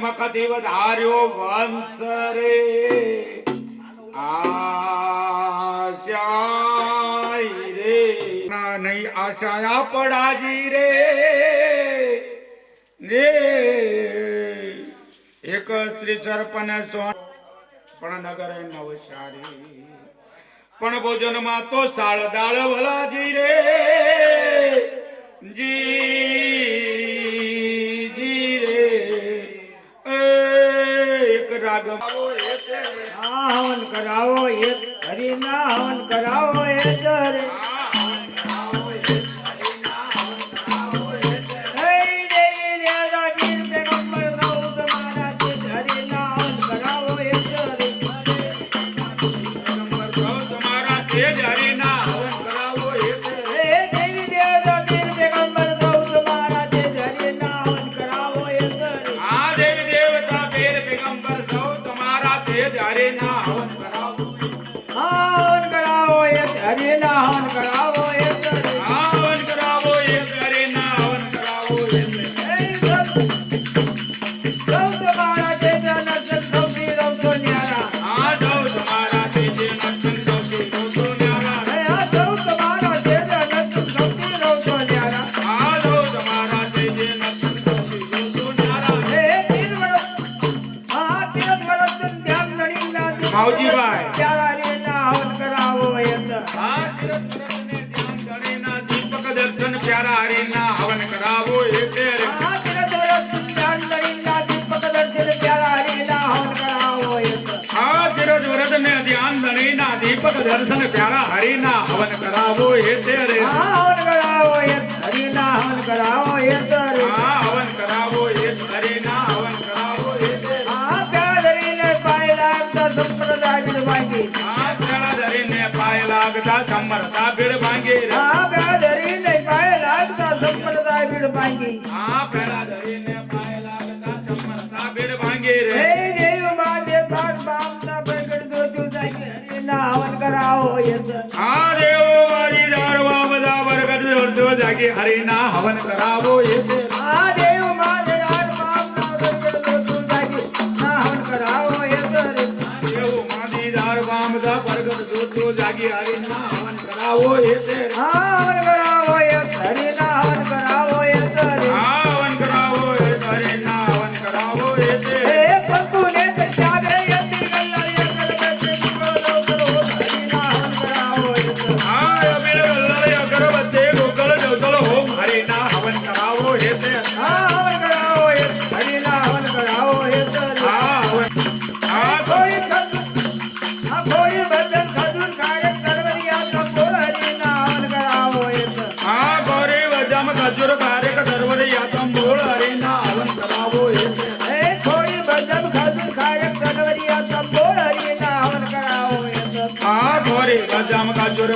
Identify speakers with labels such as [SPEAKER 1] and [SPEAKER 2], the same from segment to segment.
[SPEAKER 1] મખથી વધાર્યો વંશ રે આશા રે નહીં આશા પડાજી રે રે એક સ્ત્રી સરપન પણ નગર નવસારી પણ ભોજન માં તો સાળ દાળ વલાજી રે જી
[SPEAKER 2] હવન કરાવો એક હરિના હવન કરાવો એક રે
[SPEAKER 1] દીપક દર્શન પ્યારા હરિના હવન કરાવો હે તેરે
[SPEAKER 2] હવન કરાવો હે હરિના હવન કરાવો હે તેરે
[SPEAKER 1] હવન કરાવો હે હરિના હવન કરાવો હે તેરે
[SPEAKER 2] પ્યારા ધરીને પાય લાગતા સંપ્રદાય ભીડ ભાંગી
[SPEAKER 1] પ્યારા ધરીને પાય લાગતા સમરતા ભીડ ભાંગી
[SPEAKER 2] પ્યારા ધરીને પાય લાગતા સંપ્રદાય ભીડ ભાંગી
[SPEAKER 1] પ્યારા ધરીને પાય લાગતા સમરતા ભીડ ભાંગી રે
[SPEAKER 2] દેવ માતે પાર બાપના પ્રગટ જોતું જાય હવન કરાવો
[SPEAKER 1] આ દેવો મારી દારવા બધા બરકત જોડતો જાગી હરિના હવન કરાવો
[SPEAKER 2] આ દેવ મારે દારવા પ્રગટ જોતું જાગી હવન કરાવો
[SPEAKER 1] દેવો મારી દારવા બધા બરકત જોડતો જાગી હરિના હવન કરાવો
[SPEAKER 2] હવન કરાવો હરિના હવન કરાવો
[SPEAKER 1] હવન કરાવો હરિના હવન કરાવો
[SPEAKER 2] પંતુને ચારે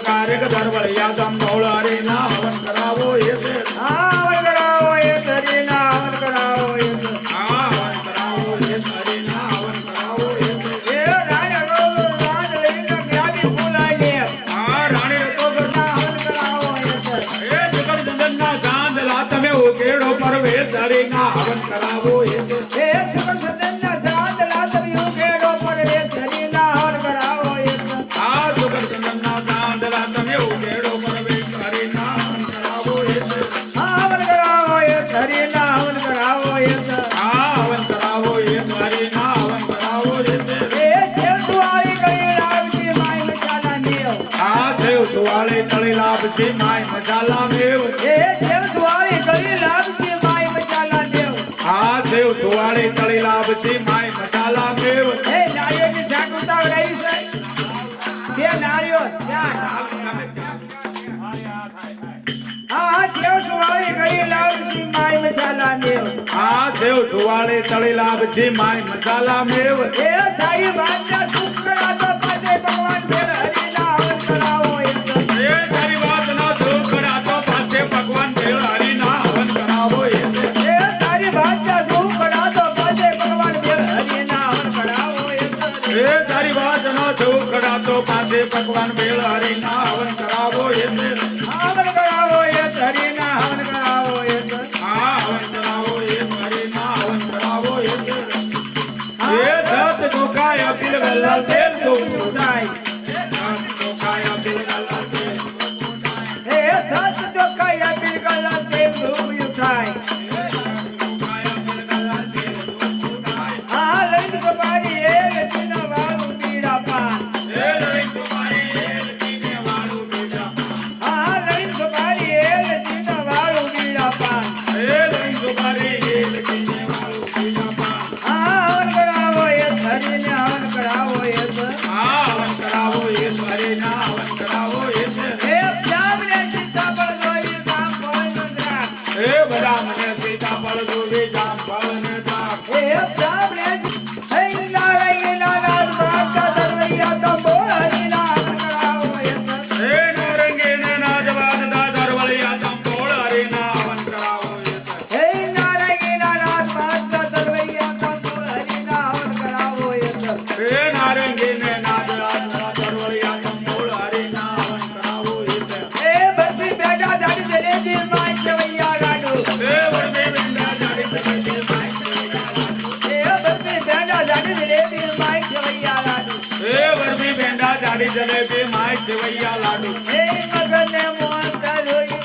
[SPEAKER 1] કાર્ય દરવળિયા તમ ગોળારે ના હવન કરાવો હવન કરાવો
[SPEAKER 2] હરિના હવન કરાવો
[SPEAKER 1] હવન કરાવો હરિના હવન કરાવો
[SPEAKER 2] એ રાજા રાજ લઈને જ્ઞાની બોલાય
[SPEAKER 1] હરિના હવન કરાવો એ
[SPEAKER 2] હે સુગંધ સદનના ચાંદલા તરિયું કેડો પડે હરિના હવન કરાવો એ
[SPEAKER 1] આ સુગંધના ચાંદલા તમે ઉકેડો પરવે હરિના હવન કરાવો એ
[SPEAKER 2] હવન કરાવો એ હરિના હવન કરાવો એ
[SPEAKER 1] આ હવન કરાવો એ હરિના હવન કરાવો એ
[SPEAKER 2] હે દેવ સુવાળી કરી લાવજી માય મચાલા દેવ
[SPEAKER 1] આ દેવ સુવાળે તળી લાભથી માય મસાલા મેવ
[SPEAKER 2] હે દેવ સુવાળી કરી લાવજી માય મચાલા દેવ
[SPEAKER 1] આ દેવ સુવાળે તળી લાભથી માય મસાલા મેવ
[SPEAKER 2] હે નાળિયેરની જાગૃતતા રહી છે તે નાળિયો ત્યાં હા દેવ સુવાળી કરી લાવજી માય મચાલા દેવ
[SPEAKER 1] આ દેવ સુવાળે તળી લાભથી માય મસાલા મેવ
[SPEAKER 2] હે તારી વાતના સુખ કરાતો પાછે ભગવાન ફેર હરિના હવન કરાવો એ
[SPEAKER 1] એ તારી વાત ના દુઃખ કરાતો પાસે ભગવાન દેવ હરિના હવન કરાવો એ
[SPEAKER 2] હે તારી વાતના સુખ કરાતો પાછે ભગવાન ફેર હરિના હવન કરાવો એ
[SPEAKER 1] એ તારી વાત નો દુઃખ કરાતો પાસે ભગવાન દેવ હરિના હવન કરાવો એ
[SPEAKER 2] હવન કરાવો એ હરિના હવન કરાવો એ
[SPEAKER 1] આ હવન કરાવો એ હરિના હવન કરાવો એ સત જોખાય અપીલ ગલ્લા તેલ તો
[SPEAKER 2] જાય
[SPEAKER 1] સત જોખાય અપીલ ગલ્લા તેલ
[SPEAKER 2] હે સત જો કયા બિલકલા તે ભૂયું થાય હા લઈ તો બારી એ દિન વાળું પીડા પાન હા લઈ તો બારી એ દિન વાળું પીડા પાન હા હવન કરાવો એ હરિને હવન કરાવો એ હે જામને સીતાફળ જોઈ કામ કોઈનું દ્રાક્ષ હે જામને હે નારાયણ નારાયણ માતા દરવૈયા તો બોલ હરિના હવન કરાવો એ હે નારાયણ નારાયણ માતા દરવૈયા તો બોલ હરિના હવન કરાવો એ બધી બેટા દાડી જલેબી માય ચવૈયા લાડુ એ બધી બેટા દાડી જલેબી માય ચવૈયા લાડુ એ મગને મોહન દરોઈ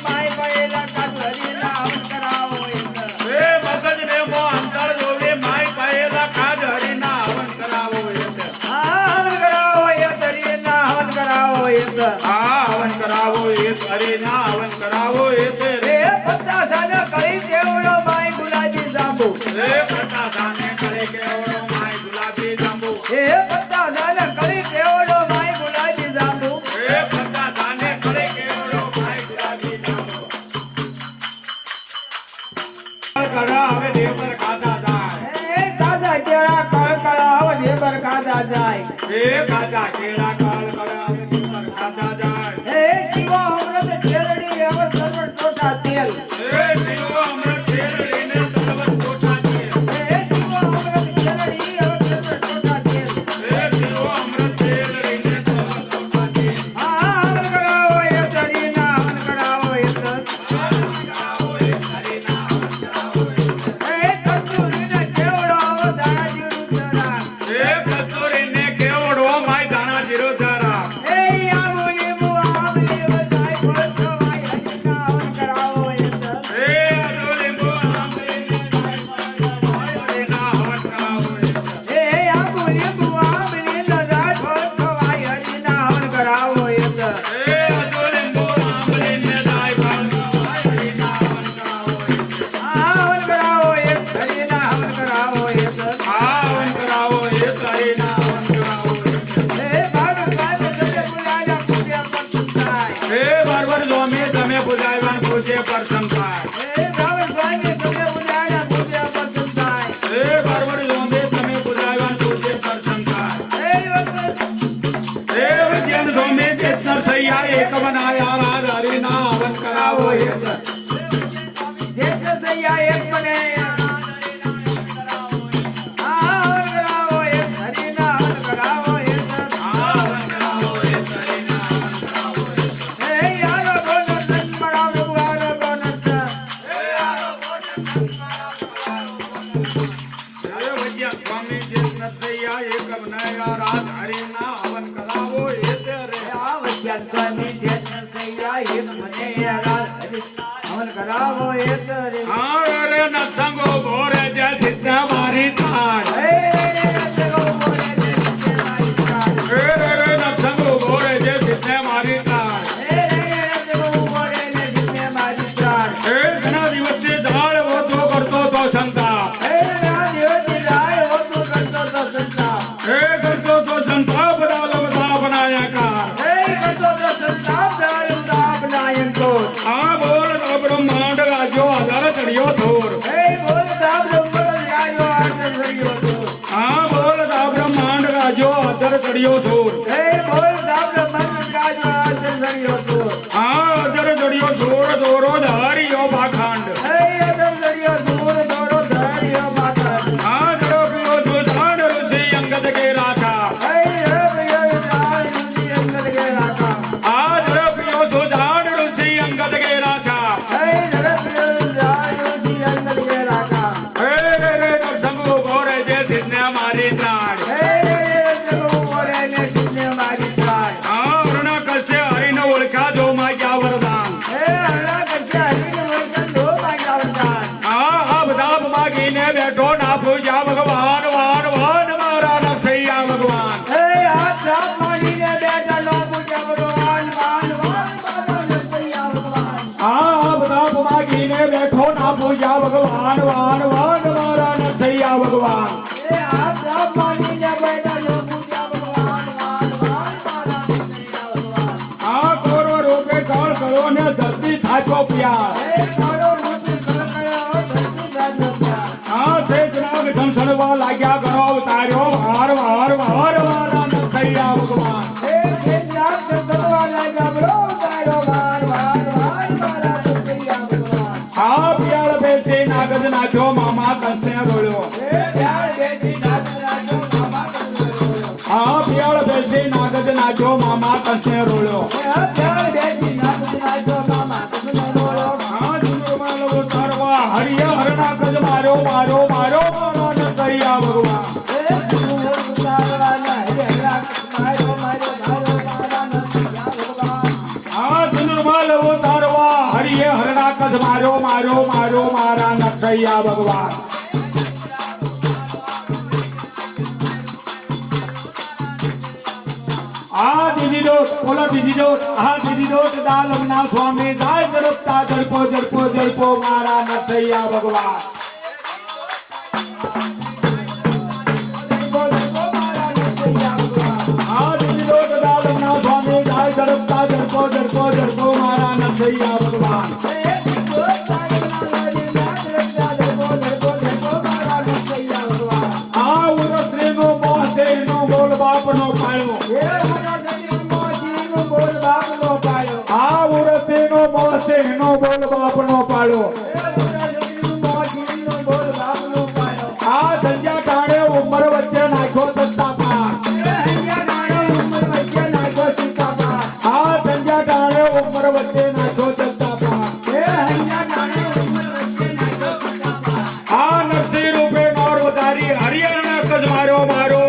[SPEAKER 2] માય પહેલા કાઢ હરિના હવન કરાવો એ હા હવન કરાવો એ હરિના હવન કરાવો એ
[SPEAKER 1] હવન કરાવો એ હરિના હવન કરાવો એ
[SPEAKER 2] એ પત્તા સાના કળી કેવડો માય ગુલાબી જાંબુ
[SPEAKER 1] એ પત્તા સાને કરે કેવડો માય ગુલાબી જાંબુ
[SPEAKER 2] એ પત્તા સાના કળી કેવડો માય ગુલાબી જાંબુ
[SPEAKER 1] એ પત્તા સાને કરે કેવડો માય ગુલાબી જાંબુ કરા હવે દેવ પર ખાધા જાય
[SPEAKER 2] એ દાદા કેળા કળ કળાવ દેવર ખાધા જાય
[SPEAKER 1] એ ખાધા કેળા કાળ કરા હવે દેવ પર ખાધા જાય
[SPEAKER 2] એ જીવો અમૃત ચેરડી હવે સર્વ ટોટા તેલ
[SPEAKER 1] એ જીવો અમૃત શેરડીને તલવત કોઠા છે
[SPEAKER 2] એ જીવો અમૃત ચેરડી હવે સર્વ ટોટા તેલ
[SPEAKER 1] એ જીવો અમૃત શેરડીને તલવત કોઠા છે
[SPEAKER 2] હા હવન કરાવો એ હરિના હવન કરાવો એ એ કસ્તુરીને કેવડો હવે દાણા જીરું જરા
[SPEAKER 1] એ કસ્તુરીને કેવડો માય દાણા જીરો જારા
[SPEAKER 2] એ આબુલી મુઆબલી વસાઈ પડતો માય હરિના હવન કરાવો એ
[SPEAKER 1] એ અડોલી મો આંબલીને હરિના હવન કરાવો
[SPEAKER 2] એ આબુલી મુઆબલી લજાઈ પડતો માય હરિના હવન કરાવો એ
[SPEAKER 1] એ અડોલી મો આંબલીને દાય ભાવનો હરિના હવન કરાવો
[SPEAKER 2] હવન કરાવો એ હરિના હવન કરાવો એ
[SPEAKER 1] આ હવન કરાવો એ હરિના હવન કરાવો
[SPEAKER 2] એ ભાગ ભાગ સજે પુરાજા પૂજ્યા પંથ થાય
[SPEAKER 1] એ બરબર લોમે તમે પૂજાયવાન પૂજે પરસમ થાય
[SPEAKER 2] એ ભાવ ભાગ સજે પુરાજા પૂજ્યા પંથ થાય
[SPEAKER 1] એ બરબર લોમે તમે પૂજાયવાન પૂજે પરસમ થાય
[SPEAKER 2] એ વખત
[SPEAKER 1] એ વિદ્યન લોમે ચેતન થયા એક બનાયા રાજ હરિના હવન કરાવો એ
[SPEAKER 2] દેશ દયા એક બને હા હવન કરાવો એ હરિના હવન કરાવો એ
[SPEAKER 1] આ હવન કરાવો એ હરિના હવન કરાવો
[SPEAKER 2] એ યારો ગોનર તન મરાવ રઘુવારો ગોનર
[SPEAKER 1] એ આરો ગોઠ
[SPEAKER 2] સ્વામી જય નરસૈયા એક મને હવન કરાવો એક રે
[SPEAKER 1] રે નરસંગો ભોરે જે સિદ્ધ મારી તાણ
[SPEAKER 2] હે નરસંગો બોલે છે મારી પ્રાણ
[SPEAKER 1] રે નરસંગો ભોરે જે સિદ્ધ મારી તાણ
[SPEAKER 2] હે નરસંગો બોલે છે મારી પ્રાણ
[SPEAKER 1] ઘણા દિવસથી દાળ વધુ કરતો તો સંતાપ
[SPEAKER 2] હે ના દિવસથી લાય હોતું કરતો તો સંતાપ
[SPEAKER 1] કરતો તો સંતાપ દાલ બધા બનાયા કાર
[SPEAKER 2] કરતો તો સંતાપ દાલ બનાયન તો
[SPEAKER 1] આ બોલ બ્રહ્માંડ રાજો આધાર ચડ્યો થોર
[SPEAKER 2] બોલ દાબ રાજો આદર કર્યો તો
[SPEAKER 1] આ બોલ બ્રહ્માંડ રાજો આધાર ચડ્યો થોર
[SPEAKER 2] બોલ દાબ રાજો આદર કર્યો તો
[SPEAKER 1] આ આધાર ચડ્યો થોર દોરો ધાર્યો પાખંડ
[SPEAKER 2] આદર કર્યો દૂર દોરો ધાર્યો માતા
[SPEAKER 1] આ જડો પીઓ સુધાન ઋષિ અંગદ કે રાખા આ જડો પીઓ સુધાન ઋષિ અંગદ કે રાખા રે નરસંગો ભોરે જે સિદ્ધ મારી તાણ અરુણ કશ્ય હરિનો ઓળખા જો માગ્યા વરદાન બધાપ માગીને બેઠો ના પૂજા ભગવાન વાન વાન મારા નરસૈયા ભગવાન બધાપ માગીને બેઠો ના પૂજા ભગવાન વાન વાન મારા નરસૈયા ભગવાન કોરો રૂપે કળ કરો ને ધરતી થાચો પ્યાર તે જનાગ સંસણવા લાગ્યા કરો અવતાર્યો વાર વાર વાર મારા નરસૈયા ભગવાન પિયાળ બેસી નાગદ નાખ્યો મામા કંસને રોળ્યો પિયાળ બેસી નાગદ નાખ્યો મામા કંસને રોળ્યો હરિય હરણા કજ માર્યો મારો મારો મારો નરસૈયા ભગવાન ધનુર્માલ ઉતારવા હરિય હરણા કજ માર્યો મારો મારો મારા નરસૈયા ભગવાન દીદી દોત બોલો દીદી દોત દીદી દોત દાલમના સ્વામી જાય ઝડપતા ઝડપો ઝડપો ઝડપો મારા નરસૈયા ભગવાન દીદી દોત દાલમના સ્વામી જાય ઝડપતા ઝડપો ઝડપો ઝડપો મારા નરસૈયા ભગવાન ઉરસ્ત્રીનો મોહ તેનો બોલ બાપનો પાયો ઉરસ્ત્રીનો મોહ તેનો બોલ બાપનો પાડ્યો સંજ્યા ટાણે ઉંમર વચ્ચે નાખ્યો સત્તા પાર સંજ્યા ટાણે ઉંમર વચ્ચે નાખ્યો સત્તા પાર નરસિંહ રૂપે નોર વધારી હરિયાણા કજ મારો મારો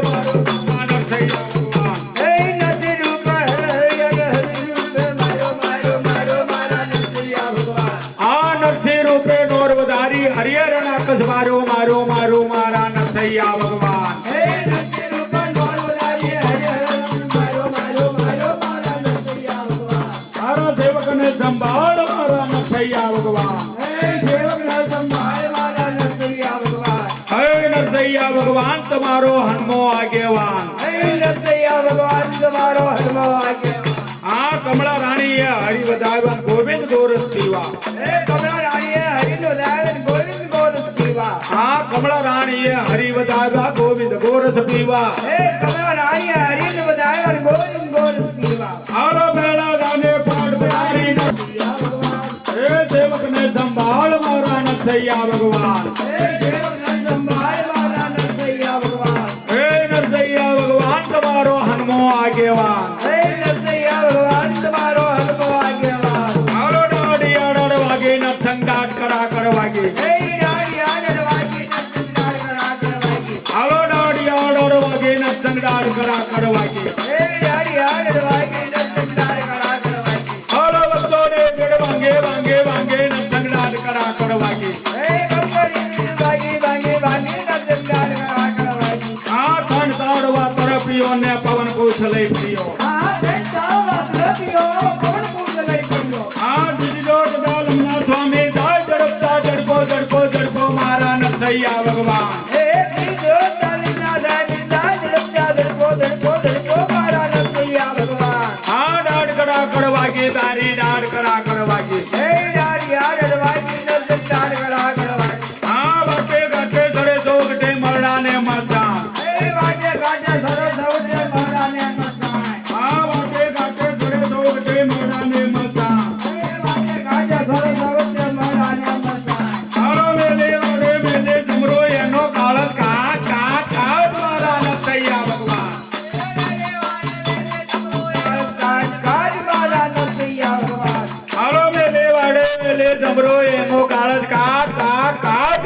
[SPEAKER 1] હરિયાણા કજ મારો મારો મારો મારા નરસૈયા ભગવાન મારા સેવકને સંભાળ મારા નરસૈયા ભગવાન નરસૈયા ભગવાન તમારો હનુમો આગેવાન કમળા રાણીએ હરિ વધાવ્યા ગોવિંદ ગોરસ પીવા કમળા રાણીએ હરિ વધાવ્યા ગોવિંદ ગોરસ પીવા આરો બેલા ગાને પાડ બિહારી હે સેવકને સંભાળ મારા નરસૈયા ભગવાન હે નરસૈયા ભગવાન તમારો હનુમો આગેવાન આરો ડાડિયાડ વાગે નથંગાટ કરા કર વાગે આરો ડાડિયાડ વાગે નથંગાટ કરા કર વાગે
[SPEAKER 2] પડ્યો કોણ પૂત લઈ પડ્યો
[SPEAKER 1] આ દીદો દાલમના સ્વામી દાય ઝડપતા ઝડપો મારા નરસૈયા ભગવાન
[SPEAKER 2] હે દીદો ચાલીના દાદા ઝડપતા ઝડપો મારા નરસૈયા ભગવાન
[SPEAKER 1] આ દાડ કડા વાગે તારી દાડ કડા વાગે
[SPEAKER 2] હે ડાળી આડ વાગી નરસૈયા કડા વાગી
[SPEAKER 1] આ વાગે ગાતે સરે સોગટે મરડાને મરતા
[SPEAKER 2] હે વાગે ગાજે સરો સૌને મારાને મતાય
[SPEAKER 1] આ વાગે ગાતે સરે સોગટે મરડાને મરતા
[SPEAKER 2] હે વાગે ગાજે સરો સૌને મારાને મતાય
[SPEAKER 1] આરો મેલે જમરો એનો કાળત કાટ મારા નરસૈયા ભગવાન
[SPEAKER 2] કાજ મારા નરસૈયા ભગવાન
[SPEAKER 1] આરો મેલે જમરો એનો કાળત કાટ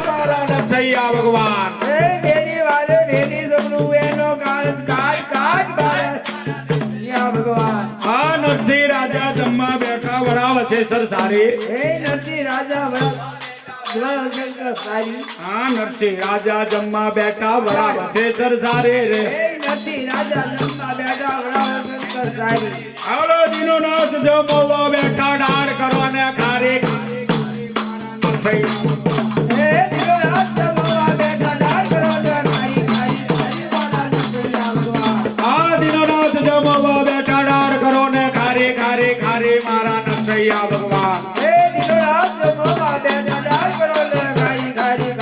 [SPEAKER 1] મારા નરસૈયા ભગવાન
[SPEAKER 2] હે દેની વાલે દેની સબનું એનો કાજ મારા નરસૈયા ભગવાન
[SPEAKER 1] આ નરસિંહ રાજા જમવા બેઠા વડા વસે સર સારી
[SPEAKER 2] હે નરસિંહ રાજા શંકર સારી
[SPEAKER 1] આ નરસિંહ રાજા જમવા બેઠા વડા વસે સર સારે રે
[SPEAKER 2] હે નરસિંહ રાજા લંબા બેઠા વડા શંકર સારી
[SPEAKER 1] આવલો દીનો નાથ જમવા બેઠા ડાળ કરવાને ખારે
[SPEAKER 2] હે દીનો રાત જમવા બેઠા ડાળ કરવાને ખારી મારા નરસૈયા ભગવાન
[SPEAKER 1] આ દીનો નાથ જમવા બેઠા ડાળ કરો ને ખારે મારા નરસૈયા ભગવાન
[SPEAKER 2] હે દીનો રાત જમવા બેઠા ડાળ કરવાને ખારી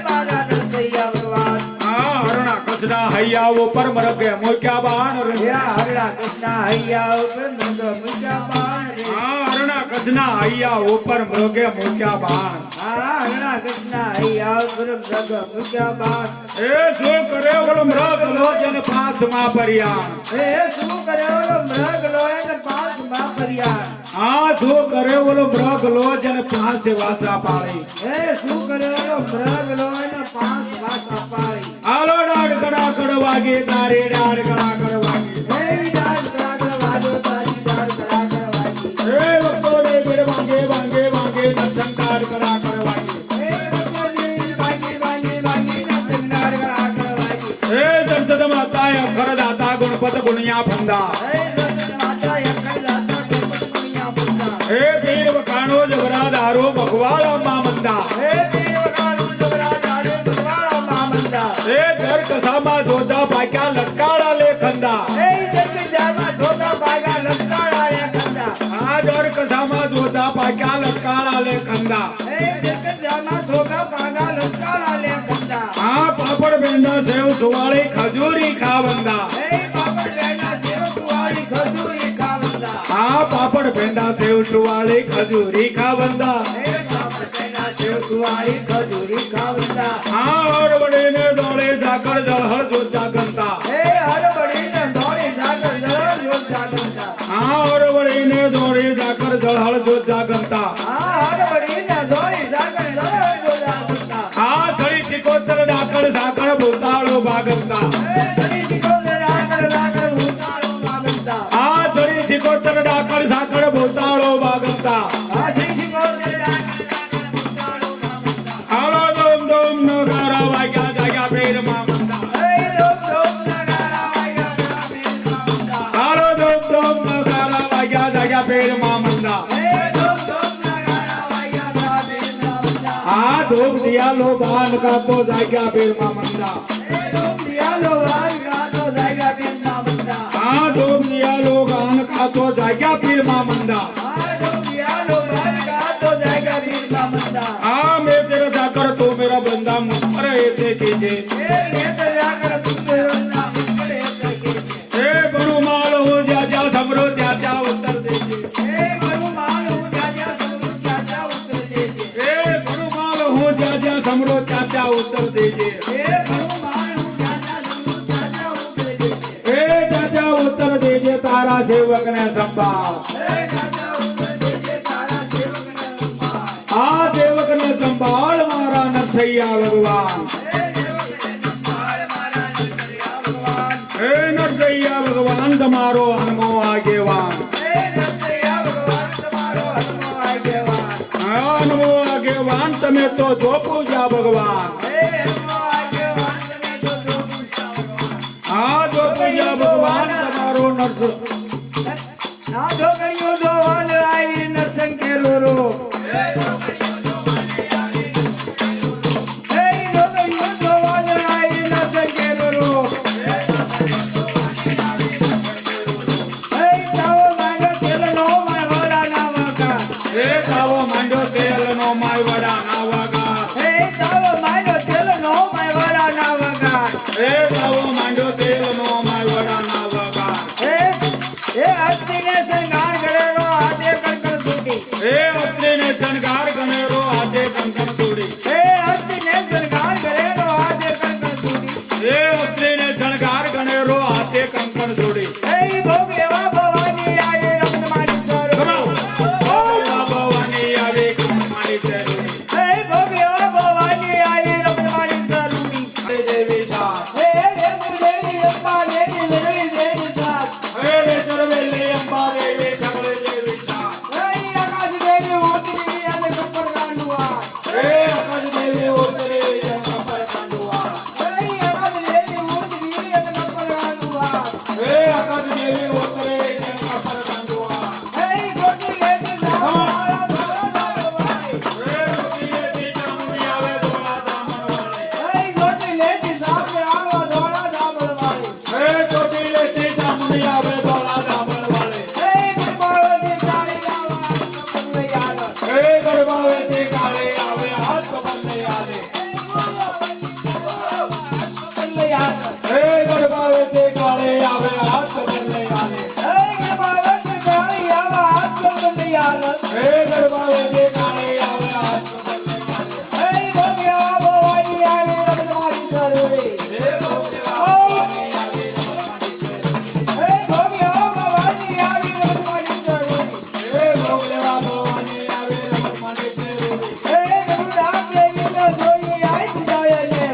[SPEAKER 2] મારા નરસૈયા ભગવાન
[SPEAKER 1] આ હરણા કચના હૈયા ઉપર મરકે મોક્યા બાણ રે
[SPEAKER 2] હે હરણા કૃષ્ણ હૈયા ઉપર નંદો મુજા બાણ રે
[SPEAKER 1] આ હરણા કચના હૈયા ઉપર મરકે મોક્યા બાણ
[SPEAKER 2] હા હરણા કૃષ્ણ હૈયા ઉપર નંદો મુજા બાણ
[SPEAKER 1] એ શું કરે ઓલો મૃગ લોચન પાંચમાં પર્યા
[SPEAKER 2] હે શું કર્યો મૃગ લોયન પાંચ માં ફર્યા
[SPEAKER 1] આ શું કરે ઓલો મૃગ લોચન પાંચ વાસા પાળી
[SPEAKER 2] હે શું કર્યો મૃગ લોયન પાંચ વાસા પાડી
[SPEAKER 1] આલો ડાળ કડા વાગે તારે ડાળ કડા વાગે
[SPEAKER 2] હે વિદાસ કરાકર વાદો તારી ડાળ કરાકર વાગી
[SPEAKER 1] એ વક્તો રે બેર વાગે દર્શન ડાળ કડા વાગે
[SPEAKER 2] હે ભગવાનની વાગી નંદન ડાળ કરાકર વાગી
[SPEAKER 1] એ દર્શન માતા અખર દાતા ગુણપત ગુણિયા ફંદા
[SPEAKER 2] હે નંદન માતા એકલ દાતા ગુણપતિયા પુતા
[SPEAKER 1] એ વીર વખાણો જબરા દારો ભગવાળા મામંદા
[SPEAKER 2] હે દેવકાળુ જબરા ડાળે ભગવાળા મામંદા
[SPEAKER 1] એ ઘર કસામાં જોતા પાક્યા લટકાળા લેખંદા
[SPEAKER 2] હે જગજામાં ધોતા બાગા લટકાળા રે કંદા
[SPEAKER 1] આ ઘર કસામાં જોતા પાક્યા લટકાળા લેખંદા
[SPEAKER 2] હે જગજામાં ધોતા બાગા લટકાળા રે કંદા
[SPEAKER 1] આ પાપડ બેંડા સેવ સુવાળી ખજૂરી ખાવંદા
[SPEAKER 2] હે બાપા બેના દેવ સુવાળી ખજૂરી ખાવંદા
[SPEAKER 1] આ પાપડ ભેંડા સેવ સુવાળી ખજૂરી ખાવંદા
[SPEAKER 2] હે બાપા બેના દેવ સુવાળી ખજૂરી ખાવંદા
[SPEAKER 1] આ હળવડીને દોડે ઝાકળ જળહળ જોતા ગંતા
[SPEAKER 2] હે હરબડીને દોડી જાગર જળ જોતા ગંદા
[SPEAKER 1] આ હળવડીને દોડે ઝાકળ જળહળ જોતા ગંતા
[SPEAKER 2] આ હરબડીને દોડી જાગર જળ જોતા ગંદા
[SPEAKER 1] આ થળી ચિકોતર ડાકળ ઝાકળ ભૂતાળો ભાગંતા
[SPEAKER 2] હે ધણી દીકોને રાગર રાગર ઉતાળો માગંદા
[SPEAKER 1] આ થળી ચિકોતર ડાકળ ઝાકળ ભૂતાળો ભાગંતા
[SPEAKER 2] આ દીકોને રાગર રાગર ઉતાળો માગંદા
[SPEAKER 1] આલો દોમ દોમ નગારા વાગ્યા જાગ્યા પેર મામંદા
[SPEAKER 2] હે લોક લોક નગારા વાગ્યા બેન માગંદા
[SPEAKER 1] આલો દોમ દોમ નગારા વાગ્યા જાગ્યા પેર મામંદા
[SPEAKER 2] હે લોક લોક નગારા વાગ્યા બેન માગંદા
[SPEAKER 1] આ ધૂપ દિયાલો બાન કાતો જાગ્યા પેર મામંદા
[SPEAKER 2] હે લોક દિયાલો વાગ્યા જાગ્યા બેન માગંદા
[SPEAKER 1] આ ધૂપ દિયાલો ગાન કાતો જાગ્યા પીર મામંદા
[SPEAKER 2] આ લોક દિયાલો વાગ્યા જાગ્યા બેન માગંદા
[SPEAKER 1] आ मैं तेरा जाकर तो मेरा बंदा मुझपर ऐसे कीजे
[SPEAKER 2] હે નેત્ર રાગર તુમે વંદા મુકડે તકે
[SPEAKER 1] ए बड़ू माल हो जा जा समरो त्या त्या उत्तर देजे
[SPEAKER 2] હે મરુ માલ હું જાજા સમરુ જાજા ઉતર દેજે
[SPEAKER 1] ए बड़ू माल हो जा जा समरो त्या त्या उत्तर देजे
[SPEAKER 2] હે મરુ માલ હું જાજા સમરુ જાજા ઉતર દેજે
[SPEAKER 1] ए त्या उत्तर देजे तारा सेवक ने संभाल
[SPEAKER 2] હે જાજા ઉતર દેજે તારા સેવકને સંભાળ
[SPEAKER 1] आ सेवक ने संभाल मारा नरसैया भगवान
[SPEAKER 2] હે સેવકને સંભાળ મારા નરસૈયા ભગવાન
[SPEAKER 1] हे नरसैया भगवान તમારો હનુમો આગેવાન
[SPEAKER 2] હે નરસૈયા ભગવાન તમારો હનુમો આગેવાન
[SPEAKER 1] હનુમો આગેવાન તમે તો જો પૂજા ભગવાન
[SPEAKER 2] હે હનુમો આગેવાન તમે તો જો પૂજા ભગવાન
[SPEAKER 1] આ જો પૂજા ભગવાન તમારો નરસ
[SPEAKER 2] ના જો ગણ્યો જોવાન આવી નરસંકેલો રૂપ હે જોગણીઓ જોવાન આવી નરસંકેલો રૂપ હે તાવો માંડો તેલનો માય વડા ના વગા
[SPEAKER 1] હે તાવો માંડો તેલનો માય વડા ના વગા
[SPEAKER 2] હે તાવો માંડો તેલનો માય વડા ના વગા
[SPEAKER 1] હે તાવો માંડો તેલનો માય વડા ના વગા
[SPEAKER 2] હે અસ્તિને સંગાર કરેલો હાથે કંકણ તૂટી
[SPEAKER 1] હે અસ્ત્રીને શણગાર ગણેરો હાથે કંકણ તોડી
[SPEAKER 2] હે અસ્તિને સંગાર કરેલો હાથે કંકણ તૂટી
[SPEAKER 1] હે અસ્ત્રીને શણગાર ગણેરો હાથે કંકણ જોડી
[SPEAKER 2] હે ભોગ એવા ભવાની આવે રમતમાની
[SPEAKER 1] ખમા.
[SPEAKER 2] સર
[SPEAKER 1] ભવાની આવે કમાલી તેરી
[SPEAKER 2] હે ભોગ એવા ભવાની આવે રમતમાની સરુની
[SPEAKER 1] દેવી દાસ
[SPEAKER 2] હે દેવી અંબા દેવી દેવી સાથ
[SPEAKER 1] હે રે ચરવેલી અંબા દેવી સગળે દેવી દાસ
[SPEAKER 2] હે આકાશ દેવી ઉતરી અને કપર ગાંડુઆ
[SPEAKER 1] હે આકાશ દેવી ઉતરે જન કપર કાંડુઆ
[SPEAKER 2] હે આકાશ દેવી ઉતરી અને કપર ગાંડુઆ
[SPEAKER 1] હે આકાશ દેવી ઉતરે જન કપર કાંડુઆ
[SPEAKER 2] હે ગોટી લેતી સારા ભાઈ
[SPEAKER 1] હે રોટીએથી ચામડી આવે ધોળા દામણ વાળી
[SPEAKER 2] હે ગોટી લેતી સાપે આવો ધોળા ડાબળ વાળી
[SPEAKER 1] હે ચોટીલેથી ચામડી આવે ધોળા દામણ વાળી
[SPEAKER 2] હે ગરબાવતી તાળી આવા કપર યાદ
[SPEAKER 1] હે ગરબાવેથી કાળે આવે હાથ કમરને યાદે
[SPEAKER 2] કપર યાદ
[SPEAKER 1] હે ગરબાવેથી કાળે આવે હાથ કમરને યાદે
[SPEAKER 2] હે ગરબાવતી તાળી આવા કપર યાદ
[SPEAKER 1] હે ગરબાવેથી કાળે આવે હાથ કમરને યાદે
[SPEAKER 2] હે ભોગ્યા ભવાની આવી રમતમાની સરુડી
[SPEAKER 1] હે ભોગેવાની આવે રમતમાની તેરી
[SPEAKER 2] હે ભોગ્યા ભવાની આવી રમતમાની સરુડી
[SPEAKER 1] હે ભોગેવાની આવે રમતમાની તેરી
[SPEAKER 2] હે ડમરુદાસ દેવીને જોઈ આઈ પૂજાય ને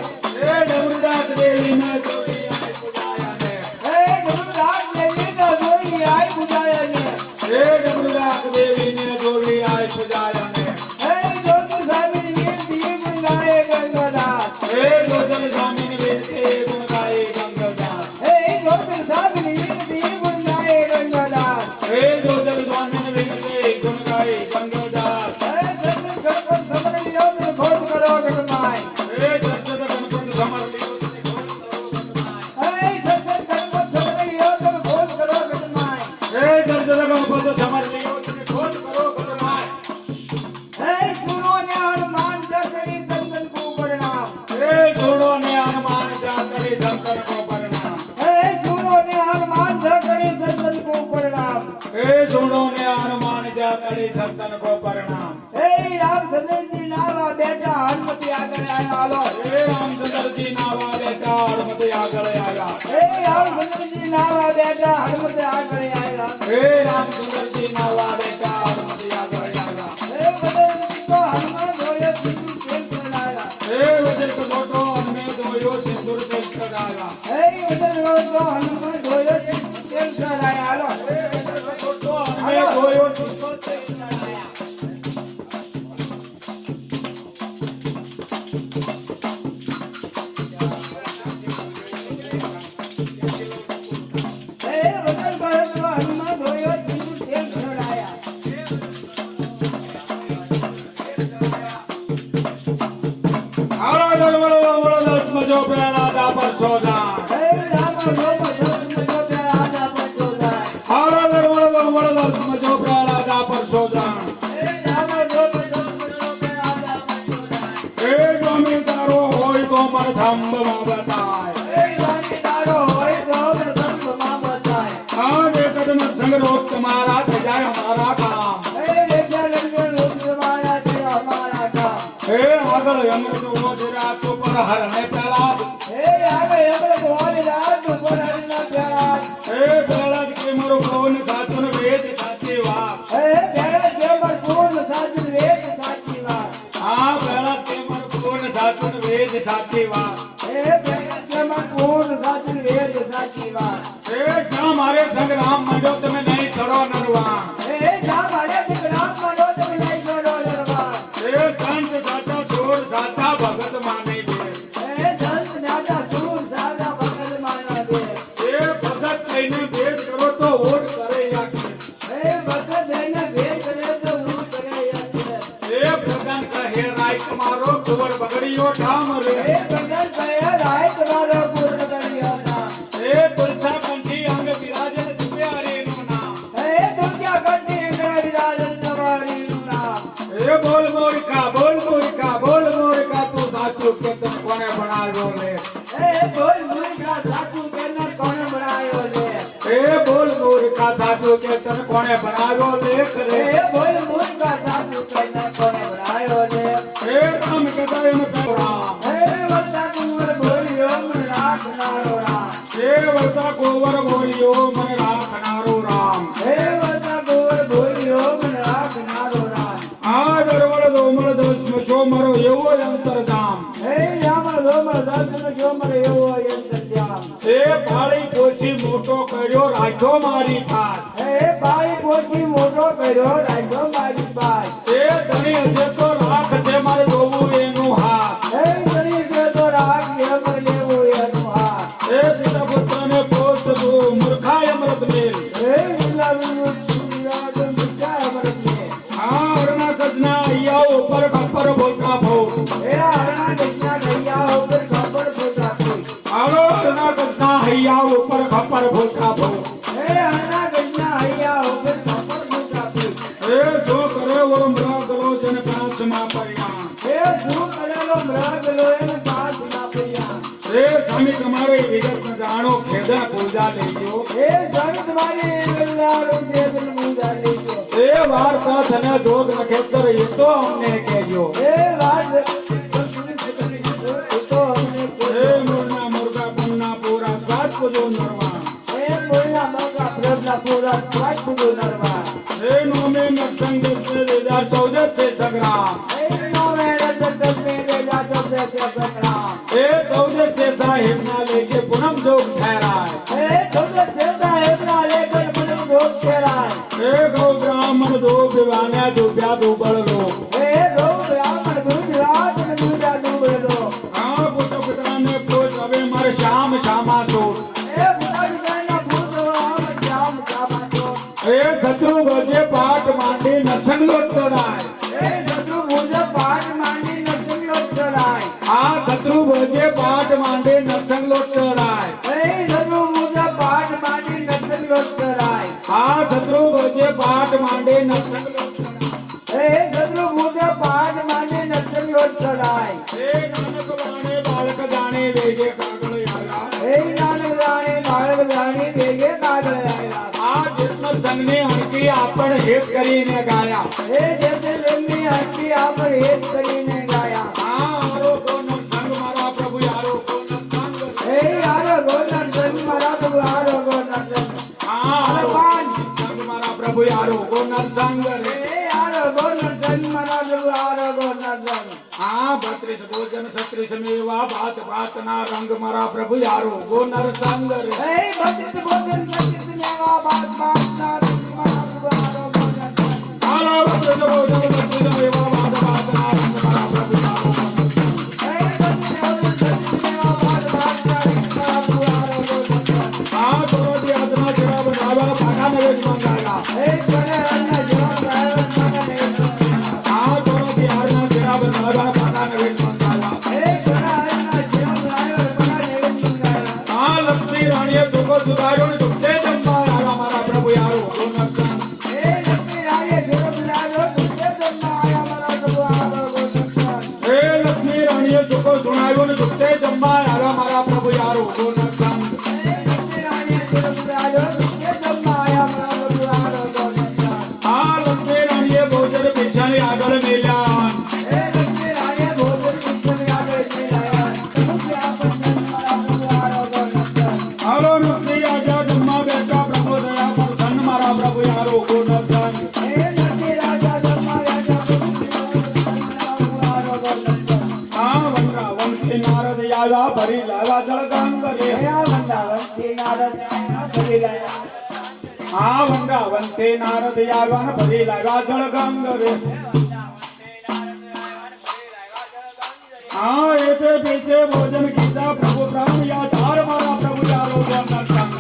[SPEAKER 1] હે ડમરુદાસ દેવીને જોડી આય પૂજાયાને
[SPEAKER 2] હે ડમરુદાસ દેવીને જોઈ આઈ પૂજાય ને
[SPEAKER 1] હે ડમરુદાસ દેવીને જોડી આય પૂજાયાને
[SPEAKER 2] હે જ્યોતિ સ્વામી વીર દીપ ગાય ગંગાદાસ
[SPEAKER 1] હે ગોજલ સ્વામીની વીરતી ગુણ ગાય ગંગાદાસ
[SPEAKER 2] હે જ્યોતિ સ્વામી વીર દીપ ગાય ગંગાદાસ
[SPEAKER 1] હે ગોજલ સ્વામીની વીરતી ગુણ ગાય ગંગાદાસ
[SPEAKER 2] હે જગત ગણપત સમરણ યોગ ખોટ કરો ગણમાય
[SPEAKER 1] હે સત્સદ ગણપત સમર લિયો તને ખોટ કરો ગણમાય
[SPEAKER 2] હે જગત ગણપત સમરણ યોગ ખોટ કરો ગણમાય
[SPEAKER 1] હે સત્સદ ગણપત સમર લિયો તને ખોટ કરો ગણમાય
[SPEAKER 2] હે સુરો ને હનુમાન ચકરી સંતન કો પ્રણામ
[SPEAKER 1] હે જોડો ને હનુમાન જાતરી શંકર કો પ્રણામ
[SPEAKER 2] હે સુરો ને હનુમાન ચકરી સંતન કો પ્રણામ
[SPEAKER 1] હે જોડો ને હનુમાન જાતરી શંકર કો પ્રણામ
[SPEAKER 2] હે રામચંદ્રજી નાવા બેટા હનુમતી આગળ આયા હાલો
[SPEAKER 1] હે રામચંદ્રજી નાવા બેટા હનુમતી આગળ આવ્યા
[SPEAKER 2] હે રામચંદ્રજી નાવા બેટા હનુમતી આગળ આયા
[SPEAKER 1] હે રામચંદ્રજી નાવા બેટા હનુમતી આગળ આવ્યા
[SPEAKER 2] હે બદલ તો હનુમાન જોયો સિંધુ તેલ ચડાયા
[SPEAKER 1] હે વજન કોટો અમને દોયો સિંદૂર તેલ ચડાવ્યા
[SPEAKER 2] હે બદલ તો હનુમાન જોયો સિંધુ તેલ ચડાયા હાલો
[SPEAKER 1] હે વજન કોટો અમને દોયો સિંદૂર તેલ ચડાવ્યા
[SPEAKER 2] હે બદલ તો હનુમાન જોયો સિંધુ તેલ ચડાયા
[SPEAKER 1] આલો દરવળો વળો દસ મજો પેલા દાપર સોદા
[SPEAKER 2] હે રામ રોમ જો આજા પચોદા
[SPEAKER 1] આલો દરવળો વળો દસ મજો પેલા દાપર સોદા
[SPEAKER 2] હે રામ રોમ જો આજા પચોદા
[SPEAKER 1] હે સ્વામી તારો હોય તો મર થંભમાં બતાય
[SPEAKER 2] હે વાણી તારો હોય તો પ્રસંગમાં બતાય
[SPEAKER 1] આ જે કદમ સંગ રોક તમારા થઈ જાય અમારા કામ
[SPEAKER 2] હે દેખ્યા લંગર રૂપ તમારા છે અમારા કામ
[SPEAKER 1] હે આગળ અમૃત ઓજરા તો પર હરણે પેલા
[SPEAKER 2] હે આવે આપણે ભોળી રાત ઉપર હરિના પ્યારા
[SPEAKER 1] હે પેલા કે મારો કોન સાચું વેદ સાચી વાત
[SPEAKER 2] હે પ્યારા જે પર પૂર્ણ સાચું વેદ સાચી વાત
[SPEAKER 1] આ પેલા કે મારો કોન સાચું વેદ સાચી વાત
[SPEAKER 2] હે પ્યારા જે પર પૂર્ણ સાચું વેદ સાચી વાત
[SPEAKER 1] હે ક્યાં મારે સંગ રામ માંડ્યો તમે નહીં ચડો નરવા
[SPEAKER 2] હે જા મારે દીકરા માનો તમે નહીં છોડો લડવા
[SPEAKER 1] હે સંત સાચા ચોર સાચા ભગત માને છે
[SPEAKER 2] હે સંત નાટા સૂર સાદા ભગત માના દે
[SPEAKER 1] હે ભગત કહીને ભેદ કરો તો ઓટ કરે યાકે
[SPEAKER 2] હે તેને ભેટ કરે તો હું કરે યંત્ર.
[SPEAKER 1] એ ભગવાન કહે રાય તમારો કુંવર બગડ્યો ઠામ રે
[SPEAKER 2] એ ભગવાન કહે રાય તમારો પૂર્ણ કર્યો નામ.
[SPEAKER 1] એ તુલસા કંઠી અંગ બિરાજન દિવ્યા રે નું નામ
[SPEAKER 2] એ દુનિયા કંઠી અંગરા વિરાજન તમારીનું નામ.
[SPEAKER 1] એ બોલ મોરકા તું સાચું કે તને કોને બનાવ્યો લે
[SPEAKER 2] એ બોલ મુર્ખા સાચું તેને કોણે બનાવ્યો લે.
[SPEAKER 1] એ બોલ મોરકા સાચું કે તને કોને બનાવ્યો લેખ રે
[SPEAKER 2] એ બોલ મુર્ખા સાચું તેને કોણે બનાવ્યો લે.
[SPEAKER 1] એ રામ કહેતા એમ કહો રામ
[SPEAKER 2] એ વરસા કુંવર બોલ્યો મને રાખનારો રામ.
[SPEAKER 1] એ વરસા કુંવર બોલ્યો મને રાખનારો રામ
[SPEAKER 2] એ વરસા કુંવર બોલ્યો મને રાખનારો રામ.
[SPEAKER 1] આ દરવળ દોમળ દસમ છો મારો એવો અંતરધામ
[SPEAKER 2] એ યામર દોમર દાસનો જોમર એવો યંત્ર શ્યામ.
[SPEAKER 1] એ ભાળી પોછી મોટો કર્યો રાખ્યો મારી થાત
[SPEAKER 2] એ બાઈ પોછી મોટો કર્યો રાખ્યો મારી પાસ.
[SPEAKER 1] એ ધણી હશે તો રાખ છે મારે જોવું એનું હાથ
[SPEAKER 2] એ ગરીબ કે તો રાગ એમ લેવું એનું હાથ.
[SPEAKER 1] એ પિતા પુત્રને પોષ દો મૂર્ખાય અમૃત મેલ
[SPEAKER 2] એ વિલાવું સુરિયાદ મુક્તા અમૃત ને.
[SPEAKER 1] આ હરણા કજના અહીંયા ઉપર ખપ્પર બોલતા ભોગ
[SPEAKER 2] એ હરણા કૃષ્ણા ગૈયા ઉપર ખબર પોતા કોઈ.
[SPEAKER 1] આલો હરણા કજના અહીંયા ઉપર ખપ્પર બોલતા ભોગ
[SPEAKER 2] એ હરણા કૃષ્ણા હૈયા ઉપર ખબર પોતા કોઈ.
[SPEAKER 1] એ જો કરે વો મૃગલો જન કાંસમાં પરિણામ
[SPEAKER 2] એ શું કરેલો મૃગ લોહીને પાસ ના પૈયા.
[SPEAKER 1] એ સ્વામી તમારે વિગત જાણો ખેદા પૂજા લેજો
[SPEAKER 2] એ સંત મારી ગલ્લારું દેવલ મુંડા લેજો.
[SPEAKER 1] એ વાર્તા તને જોગ નખેતર એ તો અમને કહેજો
[SPEAKER 2] એ વાત એ તો અમને
[SPEAKER 1] એ
[SPEAKER 2] કહેજો.
[SPEAKER 1] મુરના મુર્ગા પુન્ના પૂરા સાત પૂજો નરવા
[SPEAKER 2] એ બોલના મગા પ્રભના પૂરા સ્વાદ પૂજો નરવા.
[SPEAKER 1] એ નોમે નરસંગ સે 2014 से संग्राम
[SPEAKER 2] એ નો મેરે દત્ત મેરે જાતો સે સંગ્રામ.
[SPEAKER 1] ए 14 से साहिब ना लेके पूनम जोग ठहराए
[SPEAKER 2] એ દત્ત સેતા એમના લેકર મને ભોગ કેરાય.
[SPEAKER 1] ए गौ ब्राह्मण दो दिवाने दुब्या दो बड़ लोग
[SPEAKER 2] એ ગૌ બ્રાહ્મણ ગુજરાત ને દુજા દુબળો.
[SPEAKER 1] हाँ पुत्र पिता ने पूछ अबे मर श्याम श्यामा तो
[SPEAKER 2] એ ભગવાનના પુત્રો આમ જામ જામાતો.
[SPEAKER 1] ए शत्रु बजे पाट मांडी नरसंग लोट तोड़ाए
[SPEAKER 2] એ શત્રુ ભુજ પાટ માંડી નરસિંહ લોટ ચડાય.
[SPEAKER 1] हाँ शत्रु बजे पाट मांडी नरसंग लोट तोड़ाए
[SPEAKER 2] એ શત્રુ ભુજ પાટ માંડી નરસિંહ લોટ ચડાય.
[SPEAKER 1] हाँ शत्रु बजे पाट मांडी नरसंग लोट
[SPEAKER 2] એ શત્રુ ભુજ પાટ માંડી નરસિંહ લોટ ચડાય.
[SPEAKER 1] ए नानक वाणे बालक जाने वेगे कागल यारा
[SPEAKER 2] એ નાનક રાણી બાળક રાણી ભેગે કાગળ આવ્યા.
[SPEAKER 1] આ જન્મ સંઘની અણકી આપણ હેત કરીને ગાયા
[SPEAKER 2] એ જેતે એમની હસ્તી આપણે હેત કરીને ગાયા.
[SPEAKER 1] આ આરો કોનો સંગ મારા પ્રભુ યારો કોનો સંગ
[SPEAKER 2] એ આરો ગોનર સંગ મારા પ્રભુ આરો ગોનર સંગ.
[SPEAKER 1] આ આરો સંગ મારા પ્રભુ યારો કોનો સંગ રે
[SPEAKER 2] એ આરો ગોનર સંગ મારા પ્રભુ આરો ગોનર સંગ.
[SPEAKER 1] આ 32 ભોજન 36 મેવા ભાત ભાતના રંગ મારા પ્રભુ યારો કોનો સંગ રે
[SPEAKER 2] એ ભક્ત ભોજન સચિત મેવા બાત બાત ના મારા પ્રભુ આરો ગોનર સંગ.
[SPEAKER 1] આલો ભોજન 36 મેવા ભાત ભાતના રંગ મારા પ્રભુ યારો
[SPEAKER 2] એ ભક્ત ભોજન સચિત મેવા બાત બાત ના મારા પ્રભુ આરો ગોનર સંગ.
[SPEAKER 1] આ તોરતી આત્મા જરા બનાવા ભાગા નવે મંગાયા
[SPEAKER 2] એ કરે અન્ના જીવન રાયવન મને
[SPEAKER 1] આ તોરતી આત્મા જરા બનાવા ભાગા નવે મંગાયા
[SPEAKER 2] એ કરે અન્ના જીવન રાયવન મને મંગાયા.
[SPEAKER 1] આ લક્ષ્મી રાણીએ જોકો સુધાર્યો ને દુખે જન્માયા મારા પ્રભુ યારો કોનો સંગ
[SPEAKER 2] એ લક્ષ્મી રાણીએ જીવન રાયવન દુખે જન્માયા મારા પ્રભુ આરો ગોનર સંગ.
[SPEAKER 1] એ લક્ષ્મી રાણીએ જોકો સુણાવ્યો ને દુખે જન્માયા મારા પ્રભુ યારો કોનો સંગ
[SPEAKER 2] એ લક્ષ્મી રાણીએ જીવન રાયવન દુખે જન્માયા મારા પ્રભુ આરો ગોનર સંગ.
[SPEAKER 1] આ લક્ષ્મી રાણીએ ભોજન પીછાની આગળ મેલ્યા
[SPEAKER 2] એ લક્ષ્મી રાણીએ ભોજન પુષ્પની આગળ મેલાયા. દુખે આપણ મારા પ્રભુ આરો ગોનર સંગ.
[SPEAKER 1] હાલો લક્ષ્મી આજા જન્મા બેઠા પ્રભુ દયા પ્રસન્ન મારા પ્રભુ યારો કોનો સંગ
[SPEAKER 2] એ લક્ષ્મી રાજા જન્માયા પ્રભુ આરો ગોનર સંગ.
[SPEAKER 1] આ વનરાવનથી નારદ આવ્યા ભરી લાવ્યા જળગંગ રે
[SPEAKER 2] આ વૃંદાવનથી નારદ આવ્યા ભરી લાવ્યા.
[SPEAKER 1] આ વનરાવનથી નારદ આવ્યા ને ભરી લાવ્યા જળગંગ રે આ એતે પીછે ભોજન કીધા પ્રભુ પ્રાણ યા ધાર મારા પ્રભુ યારો કોનો સંગ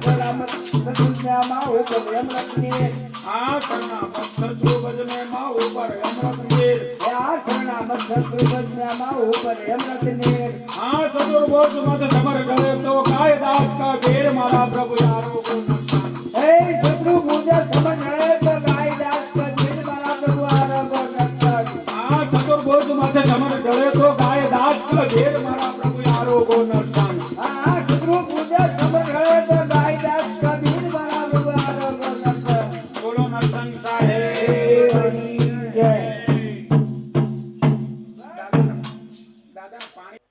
[SPEAKER 2] સલામત સદુન્યામાં ઉપર યમરત્ની
[SPEAKER 1] આ શરણામત શત્રુભજનમાં ઉપર યમરત્નીર.
[SPEAKER 2] આ શરણામત સદુન્યામાં ઉપર યમરત્ની
[SPEAKER 1] આ ચતુર્ભુજ મત સમર ગળે તો કાય દાસ કા ભેર મારા પ્રભુ યારો કો નમસ્કાર.
[SPEAKER 2] હે શત્રુ પૂજા સમજે તો ગાય દાસ કબીર મારા પ્રભુ આરોગો નમસ્કાર
[SPEAKER 1] આ ચતુર્ભુજ મત સમર ગળે તો કાય દાસ કા ભેર મારા પ્રભુ યારો કો નમસ્કાર.
[SPEAKER 2] આ શત્રુ પૂજા સમજે તો ગાય દાસ કબીર મારા પ્રભુ આરોગો નમસ્કાર
[SPEAKER 1] બોલો નરસિંહ સાહેબ.
[SPEAKER 2] જય
[SPEAKER 1] દાદા પાણી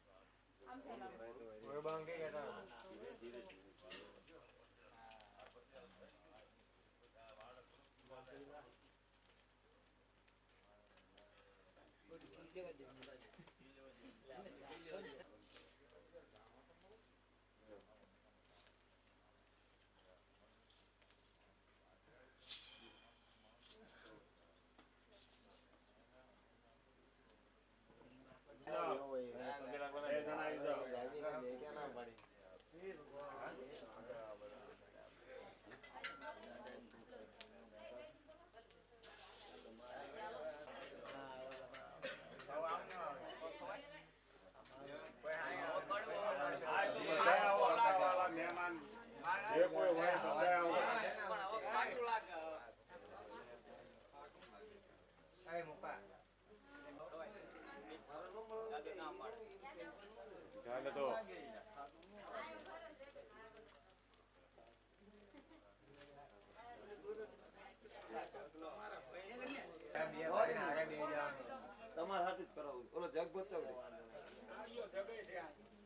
[SPEAKER 3] તમારે હાથું જ કરાવું ઓલો જગ બતાવી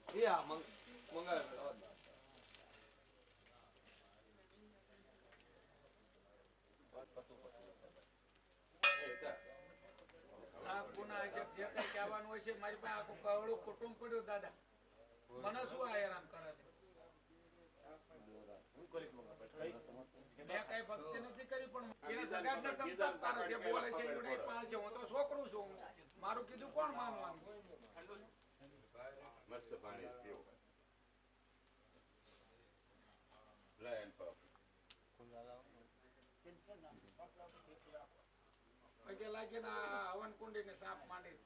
[SPEAKER 3] દે હા મંગાવે
[SPEAKER 1] આ ગુના છે જે કઈ કહેવાનું હોય છે મારી પાસે આખું કવળું કુટુંબ પડ્યું દાદા મને શું આ હેરાન કરે છે મેં કઈ ભક્તિ નથી કરી પણ એના જગાડને તમ તારે જે બોલે છે એવડે પાલ છે હું તો છોકરું છું મારું કીધું કોણ માનવાનું
[SPEAKER 4] મસ્ત પાણી પીવો લે એમ પાપ
[SPEAKER 1] પગે લાગીને હવન કુંડી ને સાપ માંડી